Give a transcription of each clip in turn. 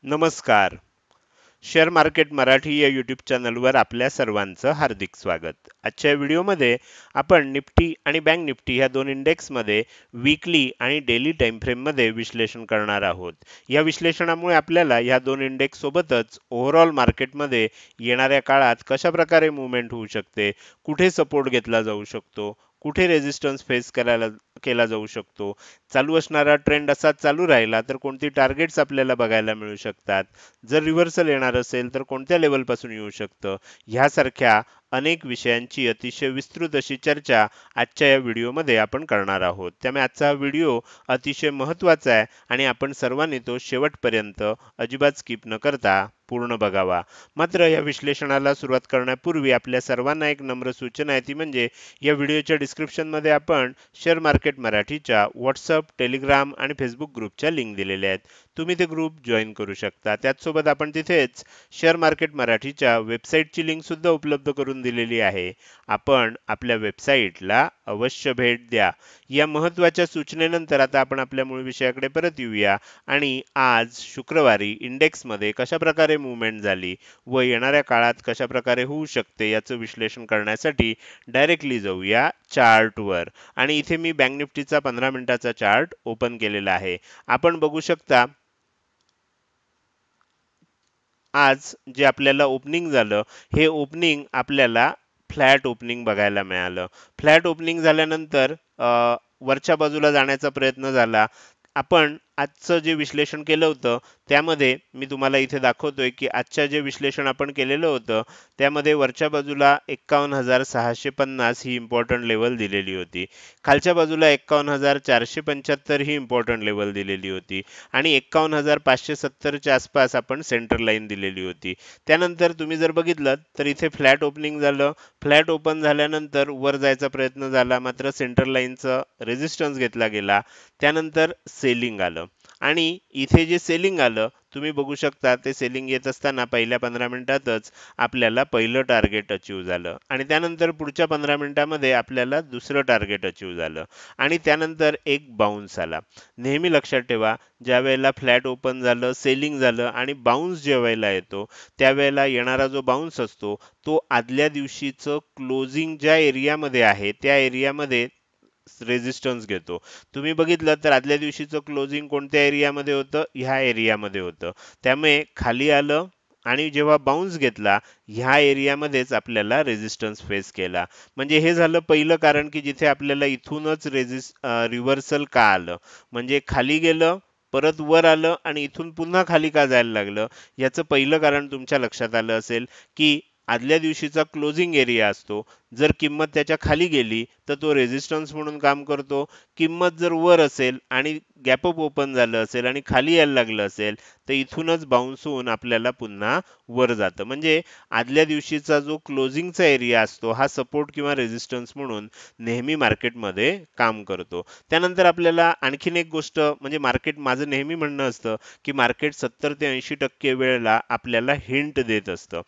नमस्कार. Share market Marathi या YouTube चॅनलवर आपल्या सर्वांचं हार्दिक स्वागत. आजच्या व्हिडिओमध्ये आपण निफ्टी आणि बँक निफ्टी ह्या दोन इंडेक्समध्ये वीकली आणि डेली टाइम फ्रेममध्ये विश्लेषण करणार आहोत. या विश्लेषणामुळे आपल्याला या दोन इंडेक्स सोबतच ओव्हरऑल मार्केटमध्ये येणाऱ्या काळात कशा प्रकारे मूव्हमेंट होऊ शकते, कुठे सपोर्ट घेतला जाऊ शकतो, कुठे रेझिस्टन्स फेस केला जाऊ शकतो, चालू असणारा ट्रेंड असाच चालू राहिला तर कोणती टार्गेट्स आपल्याला बघायला मिळू शकतात, जर रिव्हर्सल येणार असेल तर कोणत्या लेवलपासून येऊ शकतं, ह्यासारख्या अनेक विषयांची अतिशय विस्तृत अशी चर्चा आजच्या या व्हिडिओमध्ये आपण करणार आहोत. त्यामुळे आजचा हा व्हिडिओ अतिशय महत्त्वाचा आहे आणि आपण सर्वांनी तो शेवटपर्यंत अजिबात स्किप न करता पूर्ण बघावा. मात्र या विश्लेषणाला सुरुवात करण्यापूर्वी आपल्या सर्वांना एक नम्र सूचना आहे, ती म्हणजे या व्हिडिओच्या डिस्क्रिप्शनमध्ये आपण शेअर मार्केट मराठीच्या व्हॉट्सअप, टेलिग्राम आणि फेसबुक ग्रुपच्या लिंक दिलेल्या आहेत. तुम्ही ते ग्रुप जॉईन करू शकता. त्याचसोबत आपण तिथेच शेअर मार्केट मराठीच्या वेबसाईटची लिंक सुद्धा उपलब्ध करून दिलेली आहे. आपण आपल्या वेबसाईटला अवश्य भेट द्या. या महत्त्वाच्या सूचनेनंतर आता आपण आपल्या मूळ विषयाकडे परत येऊया आणि आज शुक्रवारी इंडेक्समध्ये कशा प्रकारे मूव्हमेंट झाली व येणाऱ्या काळात कशा प्रकारे होऊ शकते याचं विश्लेषण करण्यासाठी डायरेक्टली जाऊया चार्टवर. आणि इथे मी बँक निफ्टीचा 15 मिनिटाचा चार्ट ओपन केलेला आहे. आपण बघू शकता आज जे आपल्याला ओपनिंग झालं, हे ओपनिंग आपल्याला फ्लॅट ओपनिंग बघायला मिळालं. फ्लॅट ओपनिंग झाल्यानंतर वरच्या बाजूला जाण्याचा प्रयत्न झाला. आपण आजचं जे विश्लेषण केलं होतं त्यामध्ये मी तुम्हाला इथे दाखवतोय की आजच्या जे विश्लेषण आपण केलेलं होतं त्यामध्ये वरच्या बाजूला 51,650 ही इम्पॉर्टंट लेवल दिलेली होती. खालच्या बाजूला 51,475 ही इम्पॉर्टंट लेवल दिलेली होती आणि 51,570 च्या आसपास आपण सेंटर लाईन दिलेली होती. त्यानंतर तुम्ही जर बघितलं तर इथे फ्लॅट ओपनिंग झालं. फ्लॅट ओपन झाल्यानंतर वर जायचा प्रयत्न झाला, मात्र सेंटर लाईनचं रेझिस्टन्स घेतला गेला. त्यानंतर सेलिंग आलं आणि इथे जे सेलिंग आलं तुम्ही बघू शकता, ते सेलिंग येत असताना पहिल्या 15 मिनिटातच आपल्याला पहिलं टार्गेट अचीव झालं आणि त्यानंतर पुढच्या 15 मिनिटामध्ये आपल्याला दुसरं टार्गेट अचीव झालं आणि त्यानंतर एक बाउन्स आला. नेहमी लक्षात ठेवा, ज्या वेळेला फ्लॅट ओपन झालं, सेलिंग झालं आणि बाउन्स ज्या वेळेला येतो त्यावेळेला येणारा जो बाउन्स असतो तो आदल्या दिवशीचं क्लोजिंग ज्या एरियामध्ये आहे त्या एरियामध्ये रेझिस्टन्स घेतो. तुम्ही बघितलं तर आदल्या दिवशीचं क्लोजिंग कोणत्या एरियामध्ये होतं? ह्या एरियामध्ये होतं. त्यामुळे खाली आलं आणि जेव्हा बाउन्स घेतला ह्या एरियामध्येच आपल्याला रेझिस्टन्स फेस केला. म्हणजे हे झालं पहिलं कारण की जिथे आपल्याला इथूनच रिव्हर्सल का आलं, म्हणजे खाली गेलं, परत वर आलं आणि इथून पुन्हा खाली का जायला लागलं. याचं पहिलं कारण तुमच्या लक्षात आलं असेल की आदल्या दिवशीचा क्लोजिंग एरिया असतो, जर किंमत त्याच्या खाली गेली तर तो रेझिस्टन्स म्हणून काम करतो. किंमत जर वर असेल आणि गॅपअप ओपन झालं असेल आणि खाली यायला लागलं असेल तर इथूनच बाउन्स होऊन आपल्याला पुन्हा वर जातं. म्हणजे आदल्या दिवशीचा जो क्लोजिंगचा एरिया असतो हा सपोर्ट किंवा रेझिस्टन्स म्हणून नेहमी मार्केटमध्ये काम करतो. त्यानंतर आपल्याला आणखीन एक गोष्ट म्हणजे मार्केट, माझं नेहमी म्हणणं असतं की मार्केट 70 ते 80% वेळेला आपल्याला हिंट देत असतं.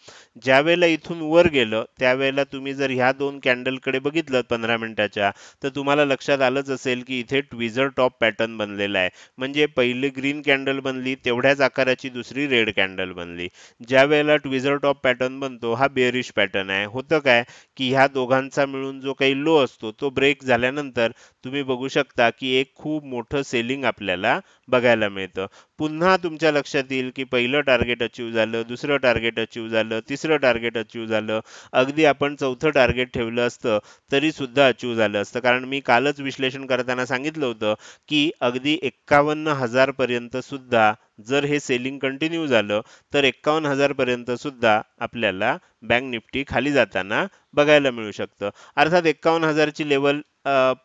ज्या वेळेला इथून वर गेलं त्यावेळेला तुम्ही जर ह्या दोन कॅन्डलकडे बघितलं 15 मिनिटाच्या तर तुम्हाला लक्षात आलंच असेल की इथे ट्विझर टॉप पॅटर्न बनलेला आहे. म्हणजे पहिली ग्रीन कॅन्डल बनली तेवढ्याच आकाराची दुसरी रेड कॅन्डल बनली. ज्या वेळेला ट्विझर टॉप पॅटर्न बनतो हा बेअरिश पॅटर्न आहे. होतं काय की ह्या दोघांचा मिळून जो काही लो असतो तो ब्रेक झाल्यानंतर तुम्ही बघू शकता की एक खूप मोठं सेलिंग आपल्याला बघायला मिळतं. पुन्हा तुमच्या लक्षात येईल की पहिलं टार्गेट अचीव झालं, दुसरं टार्गेट अचीव झालं, तिसरं टार्गेट अचीव झालं, अगदी आपण चौथं टार्गेट ठेवलं असतं तरी सुद्धा अचीव झालं असतं. कारण मी कालच विश्लेषण करताना सांगितलं होतं की अगदी 51,000 पर्यंत सुद्धा जर हे सेलिंग कंटिन्यू झालं तर 51,000 पर्यंत सुद्धा आपल्याला बँक निफ्टी खाली जाताना बघायला मिळू शकतं. अर्थात 51,000 ची लेवल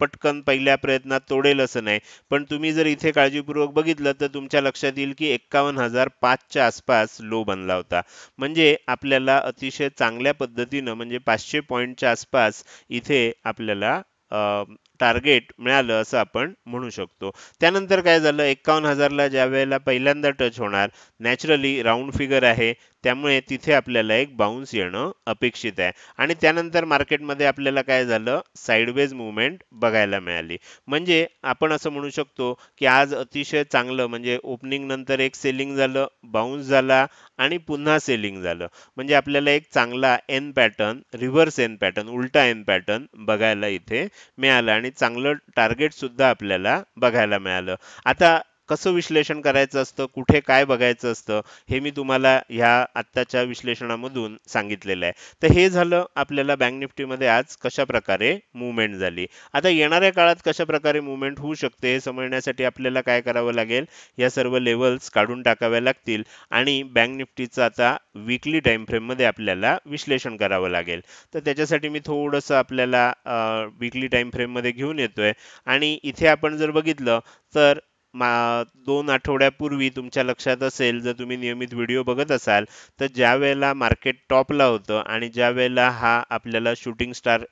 पटकन पहिल्या प्रयत्नात तोडेल असं नाही, पण तुम्ही जर इथे काळजीपूर्वक बघितलं तर तुमच्या लक्षात येईल की 51,005 च्या आसपास लो बनला होता. म्हणजे आपल्याला अतिशय चांगल्या पद्धतीनं म्हणजे 500 पॉईंटच्या आसपास इथे आपल्याला टार्गेट मिळालं असं आपण म्हणू शकतो. त्यानंतर काय झालं, 51,000 ला ज्या वेळेला पहिल्यांदा टच होणार, नॅचरली राऊंड फिगर आहे त्यामुळे तिथे आपल्याला एक बाउन्स येणं अपेक्षित आहे आणि त्यानंतर मार्केटमध्ये आपल्याला काय झालं, साइडवेज मुवमेंट बघायला मिळाली. म्हणजे आपण असं म्हणू शकतो की आज अतिशय चांगलं म्हणजे ओपनिंग नंतर एक सेलिंग झालं, बाउन्स झाला आणि पुन्हा सेलिंग झालं. म्हणजे आपल्याला एक चांगला N pattern, reverse N pattern, उलटा एन पॅटर्न बघायला इथे मिळालं आणि चांगलं टार्गेट सुद्धा आपल्याला बघायला मिळालं. आता कसं विश्लेषण करायचं असतं, कुठे काय बघायचं असतं, हे मी तुम्हाला ह्या आत्ताच्या विश्लेषणामधून सांगितलेलं आहे. तर हे झालं आपल्याला बँक निफ्टीमध्ये आज कशा प्रकारे मूव्हमेंट झाली. आता येणाऱ्या काळात कशा प्रकारे मूव्हमेंट होऊ शकते हे समजण्यासाठी आपल्याला काय करावं लागेल, या सर्व लेवल्स काढून टाकाव्या लागतील आणि बँक निफ्टीचं आता वीकली टाइम फ्रेम मध्ये आपल्याला विश्लेषण करावं लागेल. तर त्याच्यासाठी मी थोडंसं आपल्याला वीकली टाइम फ्रेम मध्ये घेऊन येतोय आणि इथे आपण जर बघितलं तर 2 आठवड्यापूर्वी तुमच्या लक्षात असेल, जर तुम्ही नियमित व्हिडिओ बघत असाल, तर ज्या वेळेला मार्केट टॉपला होतं आणि ज्या वेळेला हा आपल्याला शूटिंग स्टार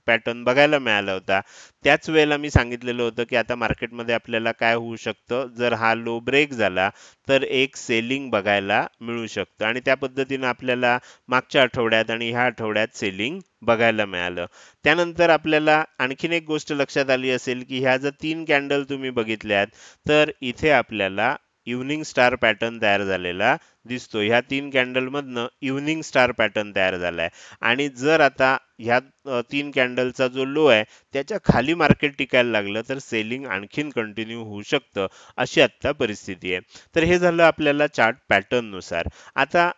पॅटर्न बघायला मिळाला होता, त्याच वेळेला मी सांगितलेलं होतं की आता मार्केटमध्ये आपल्याला काय होऊ शकतं, जर हा लो ब्रेक झाला तर एक सेलिंग बघायला मिळू शकतं आणि त्या पद्धतीनं आपल्याला मागच्या आठवड्यात आणि ह्या आठवड्यात सेलिंग बघायला मिळालं. त्यानंतर आपल्याला आणखीन एक गोष्ट लक्षात आली असेल की ह्या जर 3 कॅन्डल तुम्ही बघितल्यात तर इथे आपल्याला इव्हनिंग स्टार पॅटर्न तयार झालेला दिसतो. ह्या 3 कॅन्डल मधनं इव्हनिंग स्टार पॅटर्न तयार झालाय आणि जर आता ह्या 3 कॅन्डलचा जो लो आहे त्याच्या खाली मार्केट टिकायला लागलं तर सेलिंग आणखीन कंटिन्यू होऊ शकतं, अशी आता परिस्थिती आहे. तर हे झालं आपल्याला चार्ट पॅटर्न नुसार. आता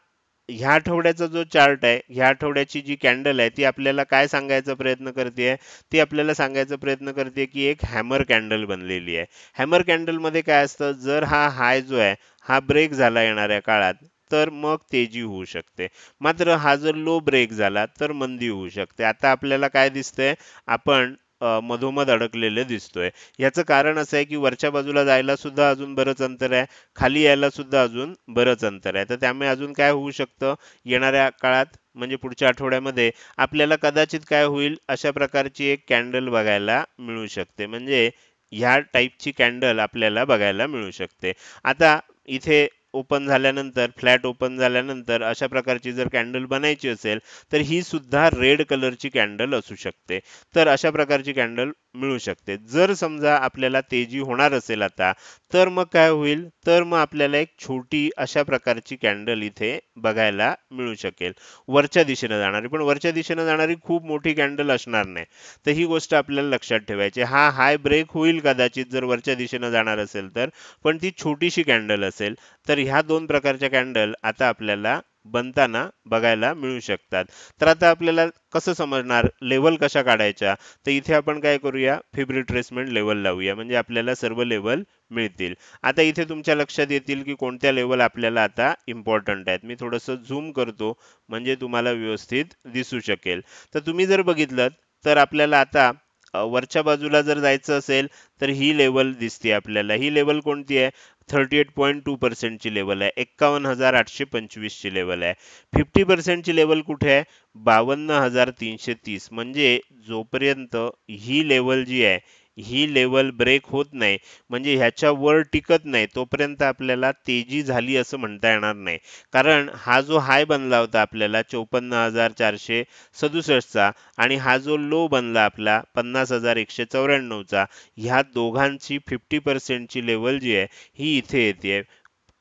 ह्या आठवड्याचा जो चार्ट आहे, ह्या आठवड्याची जी कॅन्डल आहे ती आपल्याला काय सांगायचा प्रयत्न करते, ती आपल्याला सांगायचा प्रयत्न करते की एक हॅमर कॅन्डल बनलेली आहे. हॅमर कॅन्डल मध्ये काय असतं, जर हा हाय जो आहे हा ब्रेक झाला येणाऱ्या काळात तर मग तेजी होऊ शकते. मात्र हा जर लो ब्रेक झाला तर मंदी होऊ शकते. आता आपल्याला काय दिसतंय, आपण मधोमध अडकलेले दिसतोय. याचं कारण असं आहे की वरच्या बाजूला जायला सुद्धा अजून बरंच अंतर आहे, खाली यायला सुद्धा अजून बरंच अंतर आहे. तर त्यामुळे अजून काय होऊ शकतं येणाऱ्या काळात, म्हणजे पुढच्या आठवड्यामध्ये आपल्याला कदाचित काय होईल, अशा प्रकारची एक कॅन्डल बघायला मिळू शकते. म्हणजे ह्या टाईपची कॅन्डल आपल्याला बघायला मिळू शकते. आता इथे ओपन झाल्यानंतर, फ्लॅट ओपन झाल्यानंतर अशा प्रकारची जर कॅन्डल बनायची असेल तर ही सुद्धा रेड कलरची कॅन्डल असू शकते. तर अशा प्रकारची कॅन्डल मिळू शकते. जर समजा आपल्याला तेजी होणार असेल आता, तर मग काय होईल, तर मग आपल्याला एक छोटी अशा प्रकारची कॅन्डल इथे बघायला मिळू शकेल, वरच्या दिशेने जाणारी. पण वरच्या दिशेने जाणारी खूप मोठी कॅन्डल असणार नाही. तर ही गोष्ट आपल्याला लक्षात ठेवायची. हा हाय ब्रेक होईल कदाचित जर वरच्या दिशेने जाणार असेल तर, पण ती छोटीशी कॅन्डल असेल. तर ह्या 2 प्रकारच्या कॅन्डल आता आपल्याला बनताना बघायला मिळू शकतात. तर आता आपल्याला कसं समजणार, लेवल कशा काढायच्या, तर इथे आपण काय करूया, फिब रिट्रेसमेंट लेवल लावूया, म्हणजे आपल्याला सर्व लेवल मिळतील. आता इथे तुमच्या लक्षात येतील की कोणत्या लेवल आपल्याला आता इम्पॉर्टंट आहेत. मी थोडंसं झूम करतो म्हणजे तुम्हाला व्यवस्थित दिसू शकेल. तर तुम्ही जर बघितलं तर आपल्याला आता वरच्या बाजूला जर जायचं असेल तर ही लेवल दिसते आपल्याला. ही लेवल कोणती आहे, 38.2% ची लेवल आहे, 51,825 ची लेवल आहे. 50% ची लेवल कुठे आहे, 52,330. म्हणजे जोपर्यंत ही लेवल जी आहे ही लेवल ब्रेक होत नाही, म्हणजे ह्याच्या वर टिकत नाही, तोपर्यंत आपल्याला तेजी झाली असं म्हणता येणार नाही. कारण हा जो हाय बनला होता आपल्याला 54,467 चा आणि हा जो लो बनला आपला 50,194 चा, ह्या दोघांची 50% ची लेवल जी आहे ही इथे येते.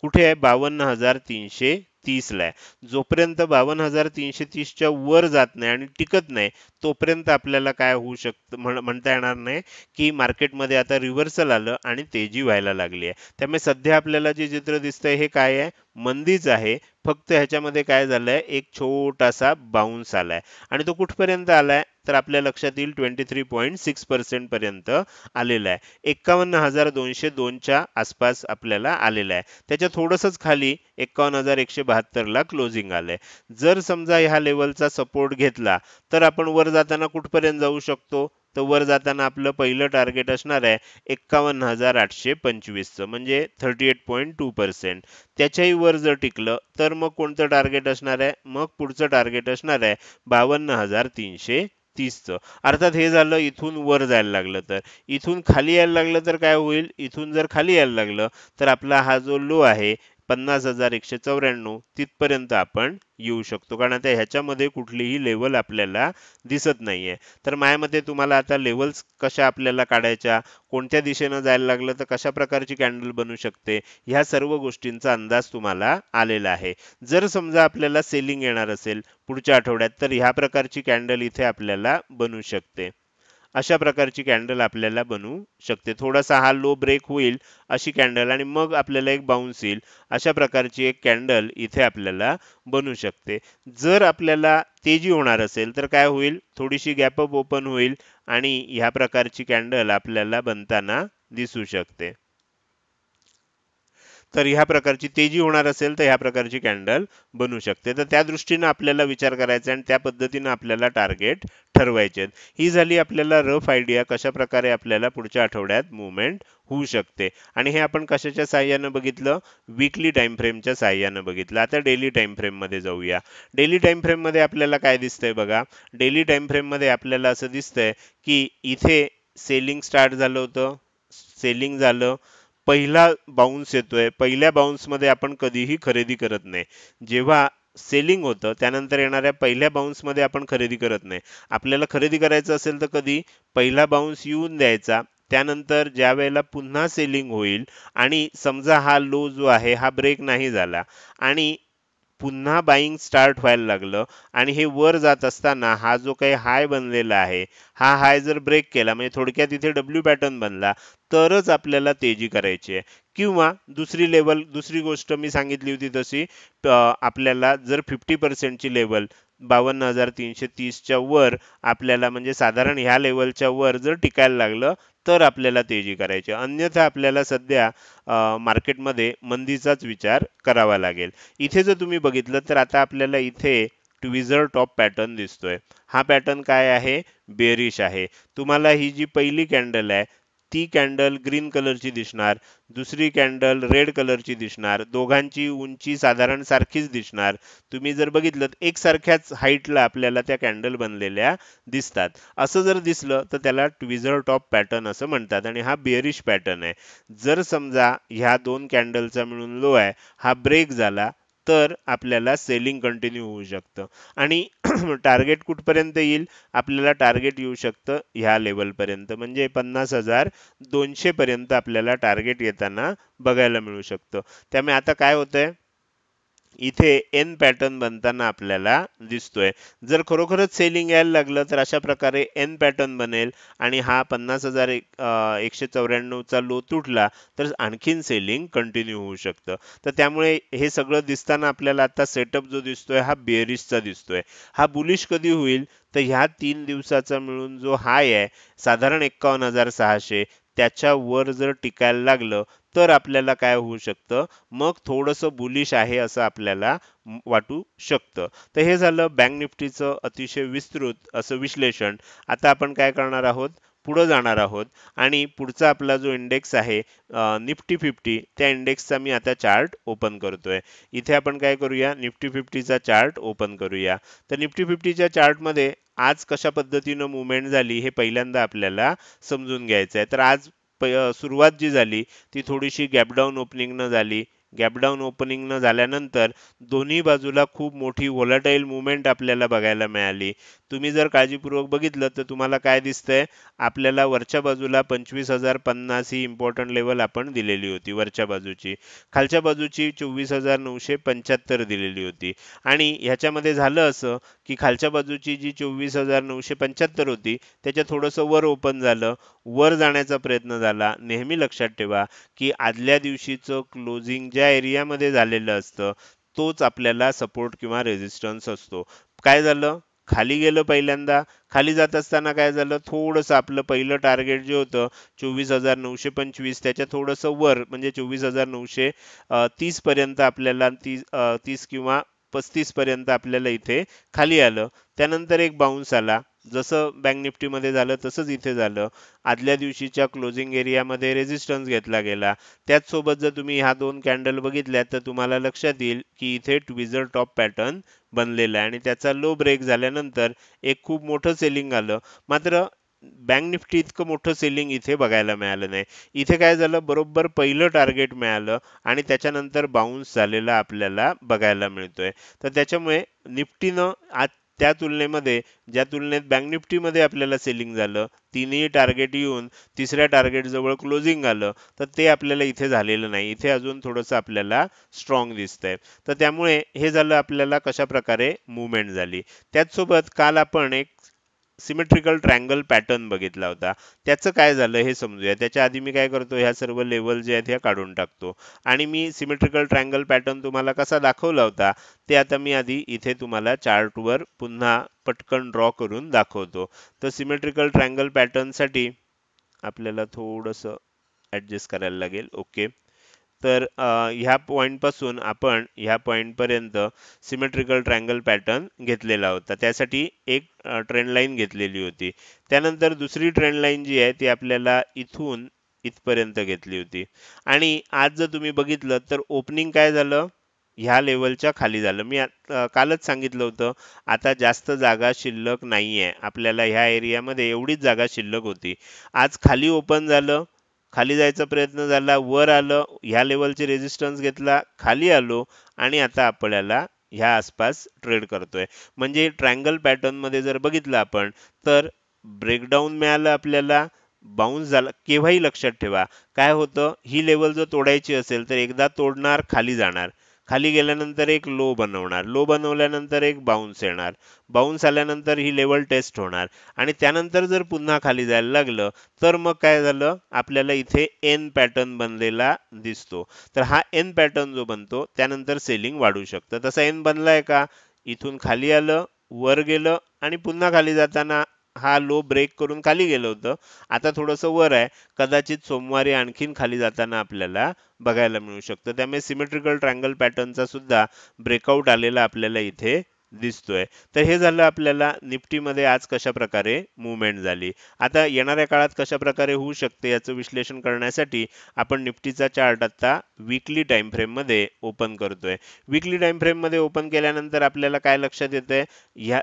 कुठे आहे, 52,330 ला आहे. जोपर्यंत 52,330 च्या वर जात नाही आणि टिकत नाही, तोपर्यंत आपल्याला काय होऊ शकतं, म्हणता येणार नाही की मार्केटमध्ये आता रिव्हर्सल आलं आणि तेजी व्हायला लागली आहे. त्यामुळे सध्या आपल्याला जे चित्र दिसतंय हे काय आहे, मंदीच आहे. फक्त ह्याच्यामध्ये काय झालंय, एक छोटासा बाउन्स आलाय आणि तो कुठपर्यंत आलाय, तर आपल्या लक्षात येईल 23.6% पर्यंत आलेला आहे. 51,202 च्या आसपास आपल्याला आलेला आहे. त्याच्या थोडंसंच खाली 51,172 ला क्लोजिंग आलंय. जर समजा ह्या लेवलचा सपोर्ट घेतला तर आपण वर जाताना कुठपर्यंत जाऊ शकतो, तर वर जाताना आपलं पहिलं टार्गेट असणार आहे 51,825 चं, म्हणजे 38.2%. त्याच्याही वर जर टिकलं तर मग कोणतं टार्गेट असणार आहे, मग पुढचं टार्गेट असणार आहे 52,330 चं. अर्थात हे झालं इथून वर जायला लागलं तर. इथून खाली यायला लागलं तर काय होईल, इथून जर खाली यायला लागलं तर आपला हा जो लो आहे 50,194 तिथपर्यंत आपण येऊ शकतो, कारण आता ह्याच्यामध्ये कुठलीही लेवल आपल्याला दिसत नाहीये. तर माझ्या मते तुम्हाला आता लेवल्स कशा आपल्याला काढायच्या, कोणत्या दिशेनं जायला लागलं तर कशा प्रकारची कॅन्डल बनू शकते, ह्या सर्व गोष्टींचा अंदाज तुम्हाला आलेला आहे. जर समजा आपल्याला सेलिंग येणार असेल पुढच्या आठवड्यात, तर ह्या प्रकारची कॅन्डल इथे आपल्याला बनू शकते. अशा प्रकारची कॅन्डल आपल्याला बनवू शकते. थोडासा हा लो ब्रेक होईल अशी कॅन्डल आणि मग आपल्याला एक बाउन्स येईल, अशा प्रकारची एक कॅन्डल इथे आपल्याला बनू शकते. जर आपल्याला तेजी होणार असेल तर काय होईल, थोडीशी गॅप अप ओपन होईल आणि ह्या प्रकारची कॅन्डल आपल्याला बनताना दिसू शकते. तर ह्या प्रकारची तेजी होणार असेल तर ह्या प्रकारची कॅन्डल बनू शकते. तर त्या दृष्टीने आपल्याला विचार करायचा आहे आणि त्या पद्धतीने आपल्याला टार्गेट ठरवायचे आहेत. ही झाली आपल्याला रफ आयडिया कशा प्रकारे आपल्याला पुढच्या आठवड्यात मुवमेंट होऊ शकते. आणि हे आपण कशाच्या साहाय्यानं बघितलं, वीकली टाइम फ्रेमच्या साहाय्यानं बघितलं. आता डेली टाइम फ्रेम मध्ये जाऊया. डेली टाइम फ्रेम मध्ये आपल्याला काय दिसतंय बघा. डेली टाइम फ्रेम मध्ये आपल्याला असं दिसतंय की इथे सेलिंग स्टार्ट झालं होतं, सेलिंग झालं, पहिला बाउन्स येतोय. पहिल्या बाउन्स मध्ये आपण कधीही खरेदी करत नाही. जेव्हा सेलिंग होतं त्यानंतर येणाऱ्या पहिल्या बाउन्स मध्ये आपण खरेदी करत नाही. आपल्याला खरेदी करायचं असेल तर कधी पहिला बाउन्स येऊन द्यायचा, त्यानंतर ज्या वेळेला पुन्हा सेलिंग होईल आणि समजा हा लो जो आहे हा ब्रेक नाही झाला आणि पुन्हा बाईंग स्टार्ट व्हायला लागलं आणि हे वर जात असताना हा जो काही हाय बनलेला आहे, हा हाय जर ब्रेक केला म्हणजे थोडक्यात इथे डब्ल्यू पॅटर्न बनला, तरच आपल्याला तेजी करायची आहे. किंवा दुसरी लेवल, दुसरी गोष्ट मी सांगितली होती तशी, आपल्याला जर 50% ची लेवल 52,330 च्या वर आपल्याला म्हणजे साधारण ह्या लेवलच्या वर जर टिकायला लागलं तर आपल्याला तेजी करायची, अन्यथा आपल्याला सध्या मार्केटमध्ये मंदीचाच विचार करावा लागेल. इथे जर तुम्ही बघितलं तर आता आपल्याला इथे ट्विझर टॉप पॅटर्न दिसतोय. हा पॅटर्न काय आहे, बेरिश आहे. तुम्हाला ही जी पहिली कॅन्डल आहे ती कॅन्डल ग्रीन कलरची दिसणार, दुसरी कॅन्डल रेड कलरची दिसणार, दोघांची उंची साधारण सारखीच दिसणार. तुम्ही जर बघितलं एकसारख्याच हाईटला आपल्याला त्या कॅन्डल बनलेल्या दिसतात. असं जर दिसलं तर त्याला ट्विझर टॉप पॅटर्न असं म्हणतात आणि हा बेअरिश पॅटर्न आहे. जर समजा ह्या दोन कॅन्डलचा मिळून लो आहे, हा ब्रेक झाला तर आपल्याला सेलिंग कंटिन्यू होऊ शकतं आणि टार्गेट कुठपर्यंत येईल, आपल्याला टार्गेट येऊ शकतं ह्या लेवलपर्यंत, म्हणजे 50,200 पर्यंत आपल्याला टार्गेट येताना बघायला मिळू शकतं. त्यामुळे आता काय होतंय, इथे एन पॅटर्न बनताना आपल्याला दिसतोय. जर खरोखरच सेलिंग यायला लागलं तर अशा प्रकारे एन पॅटर्न बनेल आणि हा 50,194 चा लो तुटला तर आणखीन सेलिंग कंटिन्यू होऊ शकतं. तर त्यामुळे हे सगळं दिसताना आपल्याला आता सेटअप जो दिसतोय हा बेअरिशचा दिसतोय. हा बुलिश कधी होईल, तर ह्या 3 दिवसाचा मिळून जो हाय आहे साधारण 51,600, त्याच्या वर जर टिकायला लागलं तर आपल्याला काय होऊ शकतं, मग थोडंसं बुलिश आहे असं आपल्याला वाटू शकतं. तर हे झालं बँक निफ्टीचं अतिशय विस्तृत असं विश्लेषण. आता आपण काय करणार आहोत, पुढे जाणार आहोत आणि पुढचा आपला जो इंडेक्स आहे निफ्टी 50, त्या इंडेक्सचा मी आता चार्ट ओपन करतोय. इथे आपण काय करूया, निफ्टी 50चा चार्ट ओपन करूया. तर निफ्टी 50च्या चार्टमध्ये आज कशा पद्धतीनं मुवमेंट झाली हे पहिल्यांदा आपल्याला समजून घ्यायचं आहे. तर आज सुरुवात जी झाली ती थोडीशी गॅपडाऊन ओपनिंग न झाली. गॅपडाऊन ओपनिंग न झाल्यानंतर दोन्ही बाजूला खूप मोठी व्होलाटाईल मुवमेंट आपल्याला बघायला मिळाली. तुम्ही जर काळजीपूर्वक बघितलं तर तुम्हाला काय दिसतंय, आपल्याला वरच्या बाजूला 25,050 ही इम्पॉर्टंट लेवल आपण दिलेली होती वरच्या बाजूची, खालच्या बाजूची 24,975 दिलेली होती. आणि ह्याच्यामध्ये झालं असं की खालच्या बाजूची जी 24,975 होती त्याच्या थोडंसं वर ओपन झालं, वर जाण्याचा प्रयत्न झाला. नेहमी लक्षात ठेवा की आदल्या दिवशीचं क्लोजिंग ज्या एरियामध्ये झालेलं असतं तोच आपल्याला सपोर्ट किंवा रेझिस्टन्स असतो. काय झालं, खाली गेलं पहिल्यांदा, खाली जात असताना काय झालं, थोडंसं आपलं पहिलं टार्गेट जे होतं 24,925 त्याच्या थोडंसं वर म्हणजे 24,930 पर्यंत आपल्याला 30 किंवा 35 पर्यंत आपल्याला इथे खाली आलं. त्यानंतर एक बाउन्स आला, जसं बँक निफ्टीमध्ये झालं तसंच इथे झालं. आदल्या दिवशीच्या क्लोजिंग एरियामध्ये रेझिस्टन्स घेतला गेला. त्याचसोबत जर तुम्ही ह्या दोन कॅन्डल बघितल्या तर तुम्हाला लक्षात येईल की इथे ट्विझर टॉप पॅटर्न बनलेला आहे आणि त्याचा लो ब्रेक झाल्यानंतर एक खूप मोठं सेलिंग आलं. मात्र बँक निफ्टी इतकं मोठं सेलिंग इथे बघायला मिळालं नाही. इथे काय झालं, बरोबर पहिलं टार्गेट मिळालं आणि त्याच्यानंतर बाउन्स झालेला आपल्याला बघायला मिळतोय. तर त्याच्यामुळे निफ्टीनं आज त्या तुलनेमध्ये, ज्या तुलनेत बँक निफ्टीमध्ये आपल्याला सेलिंग झालं, तिन्ही टार्गेट येऊन तिसऱ्या टार्गेट जवळ क्लोजिंग आलं, तर ते आपल्याला इथे झालेलं नाही. इथे अजून थोडंसं आपल्याला स्ट्रॉंग दिसतंय. तर त्यामुळे हे झालं आपल्याला कशा प्रकारे मुवमेंट झाली. त्याचसोबत काल आपण एक सिमेट्रिकल ट्रायंगल पॅटर्न बघितला होता. त्याचं काय झालं हे समजूया. त्याच्या आधी मी काय करतो, ह्या सर्व लेवल जे आहेत ह्या काढून टाकतो आणि मी सिमेट्रिकल ट्रायंगल पॅटर्न तुम्हाला कसा दाखवला होता ते आता मी आधी इथे तुम्हाला चार्टवर पुन्हा पटकन ड्रॉ करून दाखवतो. तर सिमेट्रिकल ट्रायंगल पॅटर्नसाठी आपल्याला थोडंसं ॲडजस्ट करायला लागेल. ओके. तर ह्या पॉईंटपासून आपण ह्या पॉईंटपर्यंत सिमेट्रिकल ट्रायंगल पॅटर्न घेतलेला होता. त्यासाठी एक ट्रेंड लाईन घेतलेली होती. त्यानंतर दुसरी ट्रेंड लाईन जी आहे ती आपल्याला इथून इथपर्यंत घेतली होती. आणि आज जर तुम्ही बघितलं तर ओपनिंग काय झालं, ह्या लेवलच्या खाली झालं. मी कालच सांगितलं होतं, आता जास्त जागा शिल्लक नाहीये आपल्याला. ह्या एरियामध्ये एवढीच जागा शिल्लक होती. आज खाली ओपन झालं, खाली जायचा प्रयत्न झाला, वर आलं, ह्या लेवलचे रेजिस्टन्स घेतला, खाली आलो आणि आता आपल्याला ह्या आसपास ट्रेड करतोय. म्हणजे ट्रायंगल पॅटर्न मध्ये जर बघितलं आपण, तर ब्रेकडाऊन मिळालं आपल्याला, बाउन्स झाला. केव्हाही लक्षात ठेवा, काय होतं, ही लेवल जर तोडायची असेल तर एकदा तोडणार, खाली जाणार, खाली गेल्यानंतर एक लो बनवणार, लो बनवल्यानंतर एक बाउन्स येणार, बाउन्स आल्यानंतर ही लेवल टेस्ट होणार आणि त्यानंतर जर पुन्हा खाली जायला लागलं तर मग काय झालं, आपल्याला इथे एन पॅटर्न बनलेला दिसतो. तर हा एन पॅटर्न जो बनतो त्यानंतर सेलिंग वाढू शकतं. तसा एन बनलाय का, इथून खाली आलं, वर गेलं आणि पुन्हा खाली जाताना हा लो ब्रेक करून खाली गेलं होतं. आता थोडंसं वर आहे, कदाचित सोमवारी आणखीन खाली जाताना आपल्याला बघायला मिळू शकतं. त्यामुळे सिमेट्रिकल ट्रायंगल पॅटर्नचा सुद्धा ब्रेकआउट आलेला आपल्याला इथे दिसतोय. तर हे झालं आपल्याला निफ्टीमध्ये आज कशा प्रकारे मुवमेंट झाली. आता येणाऱ्या काळात कशा प्रकारे होऊ शकते याचं विश्लेषण करण्यासाठी आपण निफ्टीचा चार्ट आता वीकली टाइम फ्रेम मध्ये ओपन करतोय. वीकली टाइम फ्रेम मध्ये ओपन केल्यानंतर आपल्याला काय लक्षात येतंय, ह्या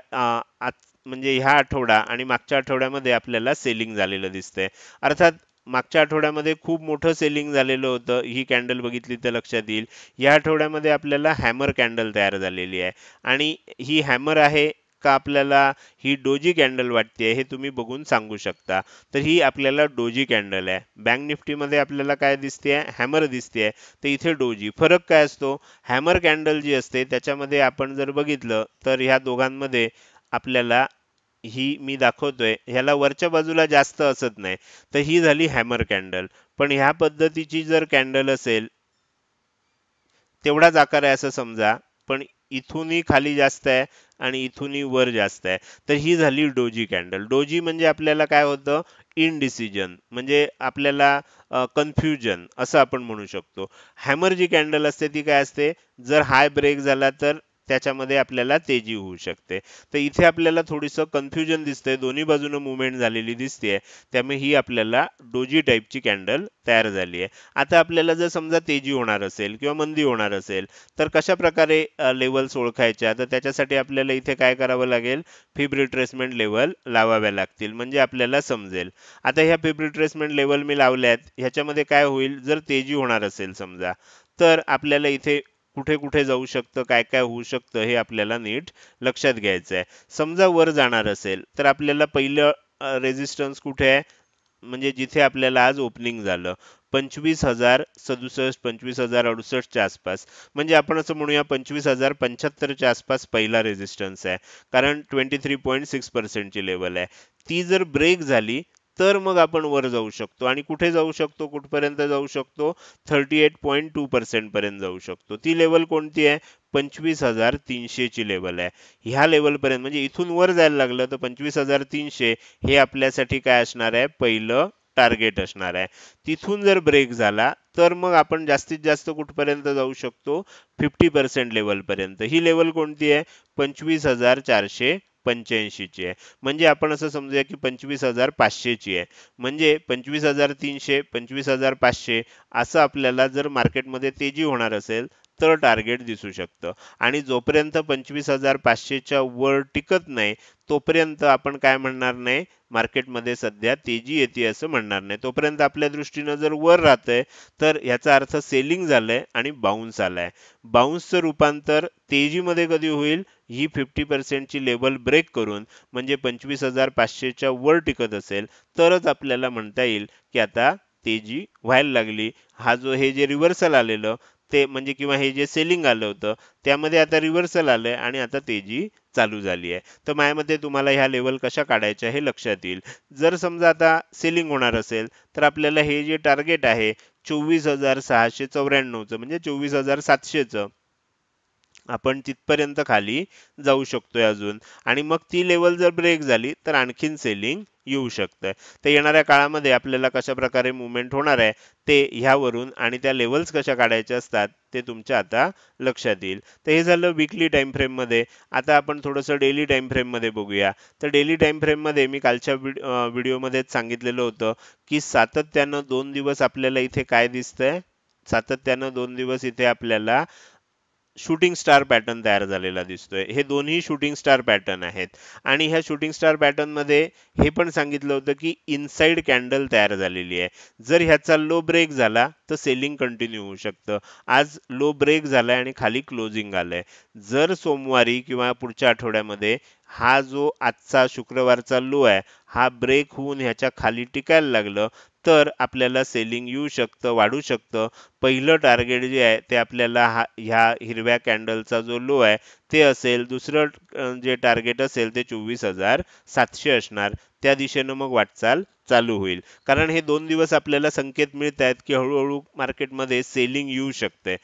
म्हणजे ह्या आठवडा आणि मागच्या आठवड्यामध्ये आपल्याला सेलिंग झालेलं दिसतंय. अर्थात मागच्या आठवड्यामध्ये खूप मोठं सेलिंग झालेलं होतं, ही कॅन्डल बघितली तर लक्षात येईल. या आठवड्यामध्ये आपल्याला हॅमर कॅन्डल तयार झालेली आहे आणि ही हॅमर आहे का आपल्याला ही डोजी कॅन्डल वाटते हे तुम्ही बघून सांगू शकता. तर ही आपल्याला डोजी कॅन्डल आहे. बँक निफ्टीमध्ये आपल्याला काय दिसते, हॅमर दिसते, तर इथे डोजी. फरक काय असतो, हॅमर कॅन्डल जी असते त्याच्यामध्ये आपण जर बघितलं तर ह्या दोघांमध्ये आपल्याला, ही मी दाखवतोय ह्याला वरच्या बाजूला जास्त असत नाही, तर ही झाली हॅमर कॅन्डल. पण ह्या पद्धतीची जर कॅन्डल असेल, तेवढाच आकार आहे असं समजा, पण इथूनही खाली जास्त आहे आणि इथूनही वर जास्त आहे, तर ही झाली डोजी कॅन्डल. डोजी म्हणजे आपल्याला काय होतं, इनडिसिजन, म्हणजे आपल्याला कन्फ्युजन असं आपण म्हणू शकतो. हॅमर जी कॅन्डल असते ती काय असते, जर हाय ब्रेक झाला तर त्याच्यामध्ये आपल्याला तेजी होऊ शकते. तर इथे आपल्याला थोडीसं कन्फ्युजन दिसतंय, दोन्ही बाजूनं मुवमेंट झालेली दिसते, त्यामुळे ही आपल्याला डोजी टाईपची कॅन्डल तयार झाली आहे. आता आपल्याला जर समजा तेजी होणार असेल किंवा मंदी होणार असेल तर कशा प्रकारे लेवल्स ओळखायच्या, तर त्याच्यासाठी आपल्याला इथे काय करावं लागेल, फिब रिट्रेसमेंट लेवल लावाव्या लागतील, म्हणजे आपल्याला समजेल. आता ह्या फिब रिट्रेसमेंट लेवल मी लावल्यात, ह्याच्यामध्ये काय होईल, जर तेजी होणार असेल समजा, तर आपल्याला इथे कुठे कुठे जाऊ शकतं, काय काय होऊ शकतं हे आपल्याला नीट लक्षात घ्यायचं आहे. समजा वर जाणार असेल तर आपल्याला पहिलं रेजिस्टन्स कुठे आहे, म्हणजे जिथे आपल्याला आज ओपनिंग झालं, 25,067, 25,068च्या आसपास, म्हणजे आपण असं म्हणूया 25,075च्या आसपास पहिला रेजिस्टन्स आहे, कारण 23.6% ची लेवल आहे. ती जर ब्रेक झाली तर मग आपण वर जाऊ शकतो आणि कुठे जाऊ शकतो, कुठपर्यंत जाऊ शकतो, 38.2% पर्यंत जाऊ शकतो. ती लेवल कोणती आहे, 25,300 ची लेवल आहे. ह्या लेवल पर्यंत म्हणजे इथून वर जायला लागलं तर 25,300 हे आपल्यासाठी काय असणार आहे, पहिलं टार्गेट असणार आहे. तिथून जर ब्रेक झाला तर मग आपण जास्तीत जास्त कुठपर्यंत जाऊ शकतो, 50% लेवल पर्यंत. ही लेवल कोणती आहे, 25,485 ची आहे. म्हणजे आपण असं समजूया की 25,500 ची आहे. म्हणजे 25,300, 25,500 असं आपल्याला जर मार्केटमध्ये तेजी होणार असेल तर टार्गेट दिसू शकतं. आणि जोपर्यंत 25,500च्या वर टिकत नाही तोपर्यंत आपण काय म्हणणार नाही, मार्केटमध्ये सध्या तेजी येते असं म्हणणार नाही. तोपर्यंत आपल्या दृष्टीनं जर वर राहतंय तर याचा अर्थ सेलिंग झालंय आणि बाउन्स आलाय. बाउन्सचं रूपांतर तेजीमध्ये कधी होईल, ही 50% ची लेवल ब्रेक करून म्हणजे 25,500च्या वर टिकत असेल तरच आपल्याला म्हणता येईल की आता तेजी व्हायला लागली. हा जो हे जे रिव्हर्सल आलेलं ते म्हणजे किंवा हे जे सेलिंग आलं होतं त्यामध्ये आता रिव्हर्सल आलंय आणि आता तेजी चालू झाली आहे. तर माझ्या मते तुम्हाला ह्या लेवल कशा काढायच्या हे लक्षात येईल. जर समजा आता सेलिंग होणार असेल तर आपल्याला हे जे टार्गेट आहे 24,694चं म्हणजे 24,700चं आपण तिथपर्यंत खाली जाऊ शकतोय अजून. आणि मग ती लेवल जर ब्रेक झाली तर आणखीन सेलिंग येऊ शकतं. तर येणाऱ्या काळामध्ये आपल्याला कशा प्रकारे मुवमेंट होणार आहे ते ह्यावरून आणि त्या लेवल्स कशा काढायच्या असतात ते तुमच्या आता लक्षात येईल. तर हे झालं वीकली टाइम फ्रेम मध्ये. आता आपण थोडंसं डेली टाइम फ्रेम मध्ये बघूया. तर डेली टाइम फ्रेम मध्ये मी कालच्या व्हिडिओमध्येच सांगितलेलं होतं की सातत्यानं 2 दिवस आपल्याला इथे काय दिसतंय, सातत्यानं 2 दिवस इथे आपल्याला शूटिंग स्टार पॅटर्न तयार झालेला दिसतोय. हे दोन्ही शूटिंग स्टार पॅटर्न आहेत. आणि ह्या शूटिंग स्टार पॅटर्न मध्ये हे पण सांगितलं होतं की इनसाइड कॅन्डल तयार झालेली आहे. जर ह्याचा लो ब्रेक झाला तर सेलिंग कंटिन्यू होऊ शकतं. आज लो ब्रेक झालाय आणि खाली क्लोजिंग आलंय. जर सोमवारी किंवा पुढच्या आठवड्यामध्ये हा जो आजचा शुक्रवारचा लो आहे हा ब्रेक होऊन ह्याच्या खाली टिकायला लागलं तर आपल्याला सेलिंग येऊ शकतं, वाढू शकतं. पहिलं टार्गेट जे आहे ते आपल्याला ह्या हिरव्या कॅन्डलचा जो लो आहे ते असेल. दुसरं जे टार्गेट असेल ते 24,700 असणार. त्या दिशेनं मग वाटचाल चालू होईल. कारण हे 2 दिवस आपल्याला संकेत मिळत आहेत की हळूहळू मार्केटमध्ये सेलिंग येऊ शकते.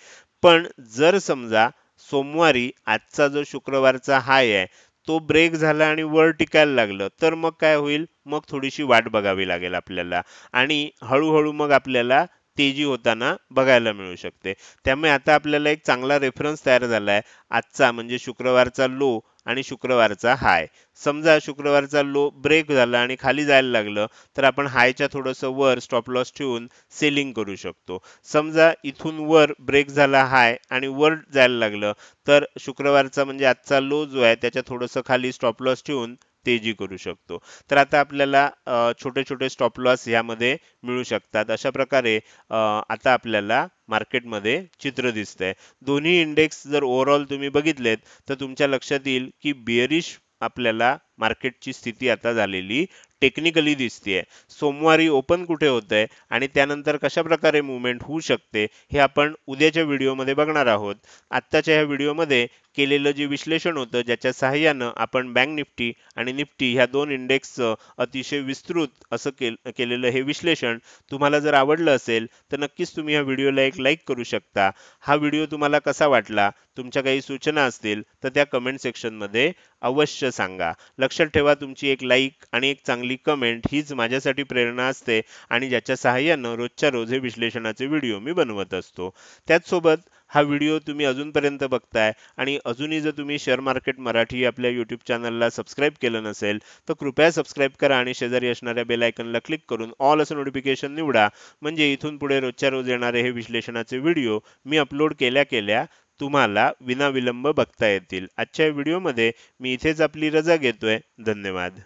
पण जर समजा सोमवारी आजचा जो शुक्रवारचा हाय आहे तो ब्रेक झाला आणि वर टिकायला लागलं तर मग काय होईल, मग थोडीशी वाट बघावी लागेल आपल्याला आणि हळूहळू मग आपल्याला तेजी होताना बघायला मिळू शकते. त्यामुळे आता आपल्याला एक चांगला रेफरन्स तयार झाला आहे आजचा म्हणजे शुक्रवारचा लो आणि शुक्रवारचा हाय. समजा शुक्रवारचा लो ब्रेक झाला आणि खाली जायला लागलं तर आपण हायच्या थोडंसं वर स्टॉप लॉस ठेवून सेलिंग करू शकतो. समजा इथून वर ब्रेक झाला हाय आणि वर जायला लागलं तर शुक्रवारचा म्हणजे आजचा लो जो आहे त्याच्या थोडंसं खाली स्टॉप लॉस ठेवून तेजी करू शकतो. तर आता आपल्याला छोटे छोटे स्टॉप लॉस यामध्ये मिळू शकतात. अशा प्रकारे आता आपल्याला मार्केटमध्ये चित्र दिसतंय. दोन्ही इंडेक्स जर ओव्हरऑल तुम्ही बघितलेत तर तुमच्या लक्षात येईल की बेअरिश आपल्याला मार्केटची स्थिती आता झालेली टेक्निकली दिसतेय. सोमवारी ओपन कुठे होतंय आणि त्यानंतर कशा प्रकारे मुवमेंट होऊ शकते हे आपण उद्याच्या व्हिडिओमध्ये बघणार आहोत. आत्ताच्या ह्या व्हिडिओमध्ये केलेलं जे विश्लेषण होतं ज्याच्या सहाय्यानं आपण बँक निफ्टी आणि निफ्टी ह्या दोन इंडेक्सचं अतिशय विस्तृत असं केलेलं हे विश्लेषण तुम्हाला जर आवडलं असेल तर नक्कीच तुम्ही या व्हिडिओला एक लाईक करू शकता. हा व्हिडिओ तुम्हाला कसा वाटला, तुमच्या काही सूचना असतील तर त्या कमेंट सेक्शनमध्ये अवश्य सांगा. लक्षात ठेवा तुमची एक लाईक आणि एक चांगली कमेंट हीच माझ्यासाठी प्रेरणा असते आणि ज्याच्या सहाय्यानं रोजच्या रोज हे विश्लेषणाचे व्हिडिओ मी बनवत असतो. त्याचसोबत हा व्हिडिओ तुम्ही अजूनपर्यंत बघताय आणि अजूनही जर तुम्ही शेअर मार्केट मराठी आपल्या यूट्यूब चॅनलला सबस्क्राईब केलं नसेल तर कृपया सबस्क्राईब करा आणि शेजारी असणाऱ्या बेल आयकनला क्लिक करून ऑल असं नोटिफिकेशन निवडा. म्हणजे इथून पुढे रोजच्या रोज येणारे हे विश्लेषणाचे व्हिडिओ मी अपलोड केल्या केल्या तुम्हाला विनाविलंब बघता येतील. आजच्या व्हिडिओमध्ये मी इथेच आपली रजा घेतोय. धन्यवाद.